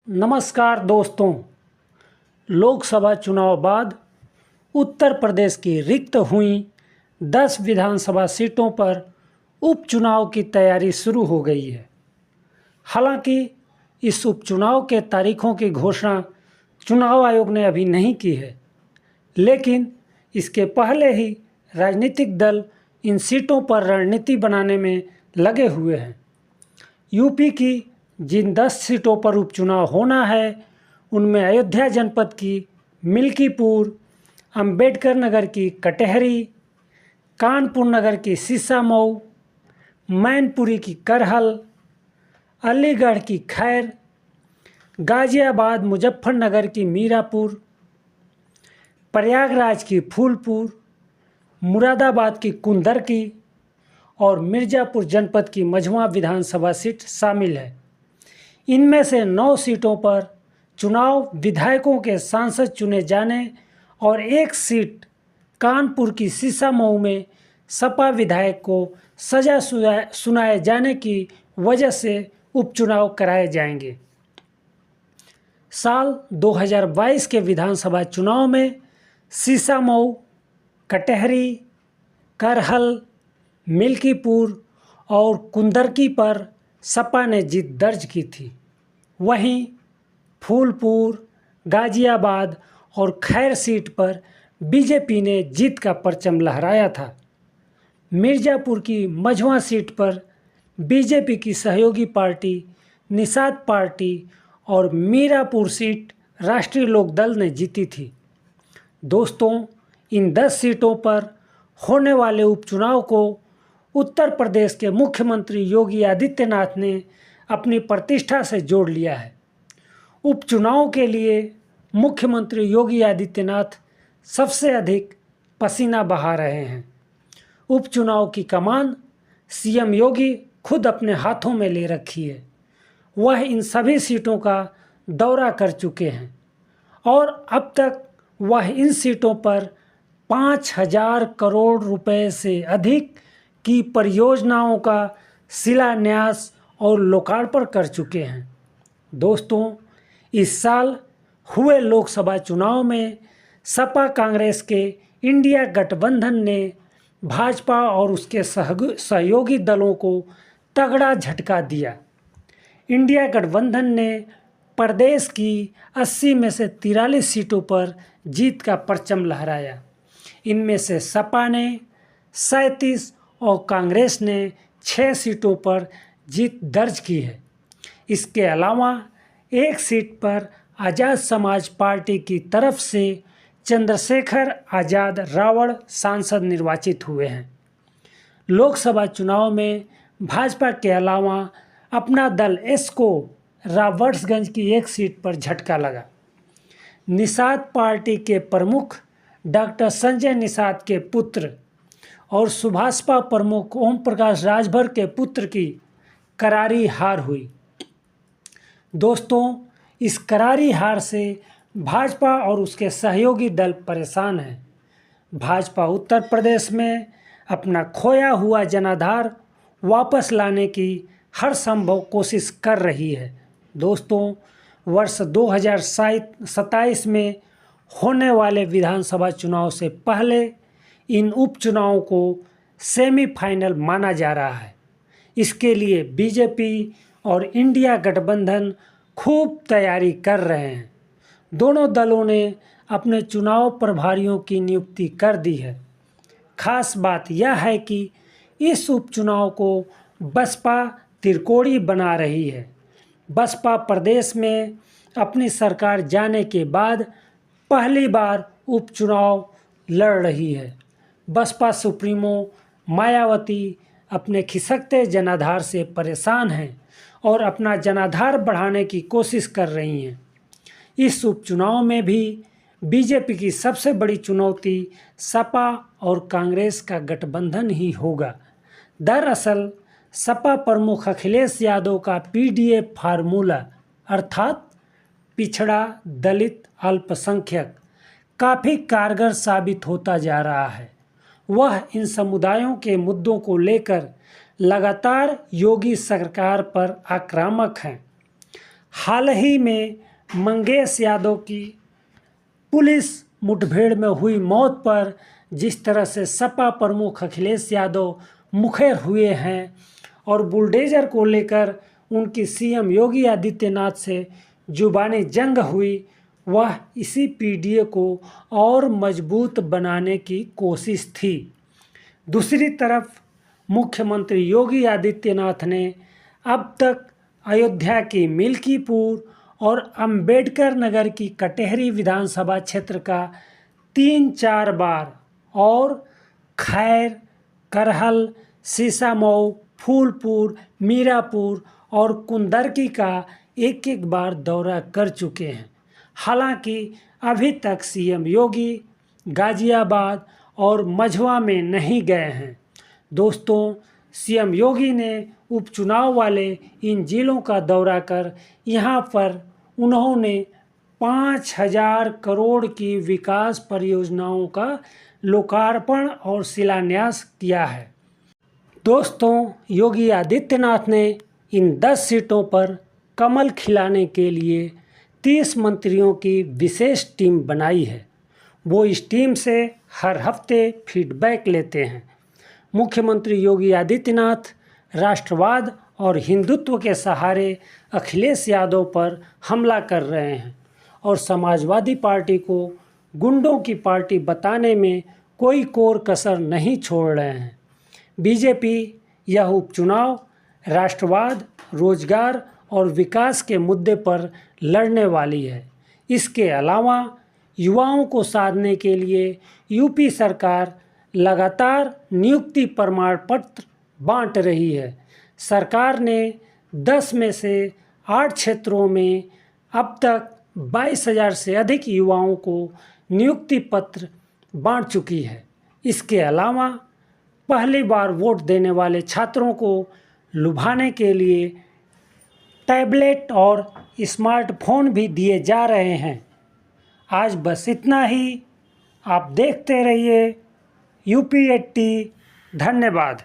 नमस्कार दोस्तों। लोकसभा चुनाव बाद उत्तर प्रदेश की रिक्त हुई 10 विधानसभा सीटों पर उपचुनाव की तैयारी शुरू हो गई है। हालांकि इस उपचुनाव के तारीखों की घोषणा चुनाव आयोग ने अभी नहीं की है, लेकिन इसके पहले ही राजनीतिक दल इन सीटों पर रणनीति बनाने में लगे हुए हैं। यूपी की जिन 10 सीटों पर उपचुनाव होना है उनमें अयोध्या जनपद की मिल्कीपुर, अंबेडकर नगर की कटहरी, कानपुर नगर की सीसामऊ, मैनपुरी की करहल, अलीगढ़ की खैर, गाजियाबाद मुजफ्फरनगर की मीरापुर, प्रयागराज की फूलपुर, मुरादाबाद की कुंदरकी और मिर्ज़ापुर जनपद की मझवा विधानसभा सीट शामिल है। इनमें से 9 सीटों पर चुनाव विधायकों के सांसद चुने जाने और एक सीट कानपुर की सीसामऊ में सपा विधायक को सजा सुनाए जाने की वजह से उपचुनाव कराए जाएंगे। साल 2022 के विधानसभा चुनाव में सीसामऊ, कटहरी, करहल, मिल्कीपुर और कुंदरकी पर सपा ने जीत दर्ज की थी। वहीं फूलपुर, गाजियाबाद और खैर सीट पर बीजेपी ने जीत का परचम लहराया था। मिर्ज़ापुर की मझवा सीट पर बीजेपी की सहयोगी पार्टी निषाद पार्टी और मीरापुर सीट राष्ट्रीय लोकदल ने जीती थी। दोस्तों, इन 10 सीटों पर होने वाले उपचुनाव को उत्तर प्रदेश के मुख्यमंत्री योगी आदित्यनाथ ने अपनी प्रतिष्ठा से जोड़ लिया है। उपचुनाव के लिए मुख्यमंत्री योगी आदित्यनाथ सबसे अधिक पसीना बहा रहे हैं। उपचुनाव की कमान सीएम योगी खुद अपने हाथों में ले रखी है। वह इन सभी सीटों का दौरा कर चुके हैं और अब तक वह इन सीटों पर 5,000 करोड़ रुपए से अधिक की परियोजनाओं का शिलान्यास और लोकार्पण कर चुके हैं। दोस्तों, इस साल हुए लोकसभा चुनाव में सपा कांग्रेस के इंडिया गठबंधन ने भाजपा और उसके सहयोगी दलों को तगड़ा झटका दिया। इंडिया गठबंधन ने प्रदेश की 80 में से 43 सीटों पर जीत का परचम लहराया। इनमें से सपा ने 37 और कांग्रेस ने 6 सीटों पर जीत दर्ज की है। इसके अलावा एक सीट पर आज़ाद समाज पार्टी की तरफ से चंद्रशेखर आज़ाद रावण सांसद निर्वाचित हुए हैं। लोकसभा चुनाव में भाजपा के अलावा अपना दल एस को रावर्ट्सगंज की एक सीट पर झटका लगा। निषाद पार्टी के प्रमुख डॉक्टर संजय निषाद के पुत्र और सुभाषपा प्रमुख ओम प्रकाश राजभर के पुत्र की करारी हार हुई। दोस्तों, इस करारी हार से भाजपा और उसके सहयोगी दल परेशान हैं। भाजपा उत्तर प्रदेश में अपना खोया हुआ जनाधार वापस लाने की हर संभव कोशिश कर रही है। दोस्तों, वर्ष 2027 में होने वाले विधानसभा चुनाव से पहले इन उपचुनावों को सेमीफाइनल माना जा रहा है। इसके लिए बीजेपी और इंडिया गठबंधन खूब तैयारी कर रहे हैं। दोनों दलों ने अपने चुनाव प्रभारियों की नियुक्ति कर दी है। खास बात यह है कि इस उपचुनाव को बसपा त्रिकोणीय बना रही है। बसपा प्रदेश में अपनी सरकार जाने के बाद पहली बार उपचुनाव लड़ रही है। बसपा सुप्रीमो मायावती अपने खिसकते जनाधार से परेशान हैं और अपना जनाधार बढ़ाने की कोशिश कर रही हैं। इस उपचुनाव में भी बीजेपी की सबसे बड़ी चुनौती सपा और कांग्रेस का गठबंधन ही होगा। दरअसल सपा प्रमुख अखिलेश यादव का पीडीए फार्मूला अर्थात पिछड़ा, दलित, अल्पसंख्यक काफ़ी कारगर साबित होता जा रहा है। वह इन समुदायों के मुद्दों को लेकर लगातार योगी सरकार पर आक्रामक हैं। हाल ही में मंगेश यादव की पुलिस मुठभेड़ में हुई मौत पर जिस तरह से सपा प्रमुख अखिलेश यादव मुखर हुए हैं और बुलडोजर को लेकर उनकी सीएम योगी आदित्यनाथ से जुबानी जंग हुई, वह इसी पीडीए को और मजबूत बनाने की कोशिश थी। दूसरी तरफ मुख्यमंत्री योगी आदित्यनाथ ने अब तक अयोध्या की मिल्कीपुर और अंबेडकर नगर की कटेहरी विधानसभा क्षेत्र का 3-4 बार और खैर, करहल, सीसामऊ, फूलपुर, मीरापुर और कुंदरकी का एक बार दौरा कर चुके हैं। हालांकि अभी तक सीएम योगी गाजियाबाद और मझवा में नहीं गए हैं। दोस्तों, सीएम योगी ने उपचुनाव वाले इन जिलों का दौरा कर यहाँ पर उन्होंने 5,000 करोड़ की विकास परियोजनाओं का लोकार्पण और शिलान्यास किया है। दोस्तों, योगी आदित्यनाथ ने इन 10 सीटों पर कमल खिलाने के लिए 30 मंत्रियों की विशेष टीम बनाई है। वो इस टीम से हर हफ्ते फीडबैक लेते हैं। मुख्यमंत्री योगी आदित्यनाथ राष्ट्रवाद और हिंदुत्व के सहारे अखिलेश यादव पर हमला कर रहे हैं और समाजवादी पार्टी को गुंडों की पार्टी बताने में कोई कोर कसर नहीं छोड़ रहे हैं। बीजेपी यह उपचुनाव राष्ट्रवाद, रोजगार और विकास के मुद्दे पर लड़ने वाली है। इसके अलावा युवाओं को साधने के लिए यूपी सरकार लगातार नियुक्ति प्रमाण पत्र बांट रही है। सरकार ने 10 में से 8 क्षेत्रों में अब तक 22,000 से अधिक युवाओं को नियुक्ति पत्र बांट चुकी है। इसके अलावा पहली बार वोट देने वाले छात्रों को लुभाने के लिए टैबलेट और स्मार्टफोन भी दिए जा रहे हैं। आज बस इतना ही। आप देखते रहिए UP80। धन्यवाद।